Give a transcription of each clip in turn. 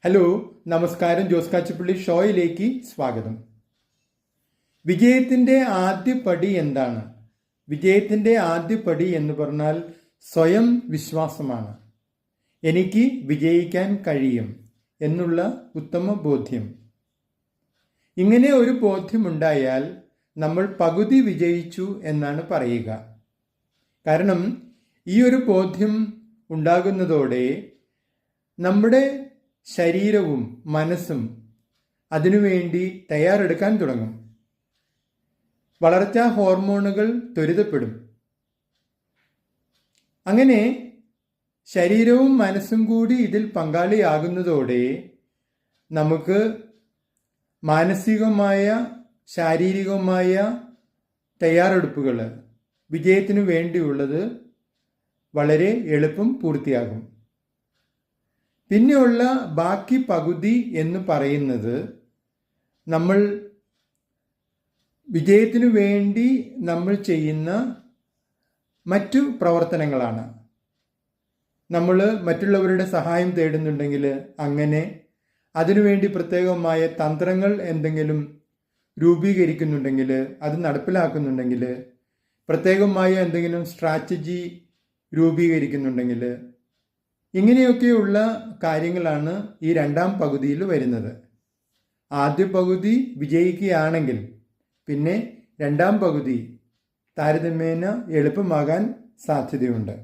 Hello, നമസ്കാരം. ജോസ് കാച്ചിപ്പള്ളി ഷോയിലേക്ക് സ്വാഗതം. വിജയത്തിൻ്റെ ആദ്യ പടി എന്താണ്? വിജയത്തിൻ്റെ ആദ്യ പടി എന്ന് പറഞ്ഞാൽ സ്വയം വിശ്വാസമാണ്. എനിക്ക് വിജയിക്കാൻ കഴിയും എന്നുള്ള ഉത്തമ ബോധ്യം. ഇങ്ങനെ ഒരു ബോധ്യമുണ്ടായാൽ നമ്മൾ പകുതി വിജയിച്ചു എന്നാണ് പറയുക. കാരണം ഈ ഒരു ബോധ്യം ഉണ്ടാകുന്നതോടെ നമ്മുടെ ശരീരവും മനസ്സും അതിനുവേണ്ടി തയ്യാറെടുക്കാൻ തുടങ്ങും. വളർച്ചാ ഹോർമോണുകൾ ത്വരിതപ്പെടും. അങ്ങനെ ശരീരവും മനസ്സും കൂടി ഇതിൽ പങ്കാളിയാകുന്നതോടെ നമുക്ക് മാനസികമായ ശാരീരികമായ തയ്യാറെടുപ്പുകൾ വിജയത്തിനു വേണ്ടിയുള്ളത് വളരെ എളുപ്പം പൂർത്തിയാകും. പിന്നെയുള്ള ബാക്കി പകുതി എന്ന് പറയുന്നത് നമ്മൾ വിജയത്തിനു വേണ്ടി നമ്മൾ ചെയ്യുന്ന മറ്റു പ്രവർത്തനങ്ങളാണ്. നമ്മൾ മറ്റുള്ളവരുടെ സഹായം തേടുന്നുണ്ടെങ്കിൽ അങ്ങനെ അതിനുവേണ്ടി പ്രത്യേകമായ തന്ത്രങ്ങൾ എന്തെങ്കിലും രൂപീകരിക്കുന്നുണ്ടെങ്കിൽ, അത് നടപ്പിലാക്കുന്നുണ്ടെങ്കിൽ, പ്രത്യേകമായ എന്തെങ്കിലും സ്ട്രാറ്റജി രൂപീകരിക്കുന്നുണ്ടെങ്കിൽ, ഇങ്ങനെയൊക്കെയുള്ള കാര്യങ്ങളാണ് ഈ രണ്ടാം പകുതിയിൽ വരുന്നത്. ആദ്യ പകുതി വിജയിക്കുകയാണെങ്കിൽ പിന്നെ രണ്ടാം പകുതി താരതമ്യേന എളുപ്പമാകാൻ സാധ്യതയുണ്ട്.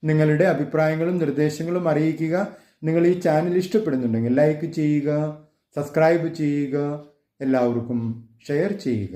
നിങ്ങളുടെ അഭിപ്രായങ്ങളും നിർദ്ദേശങ്ങളും അറിയിക്കുക. നിങ്ങൾ ഈ ചാനൽ ഇഷ്ടപ്പെടുന്നുണ്ടെങ്കിൽ ലൈക്ക് ചെയ്യുക, സബ്സ്ക്രൈബ് ചെയ്യുക, എല്ലാവർക്കും ഷെയർ ചെയ്യുക.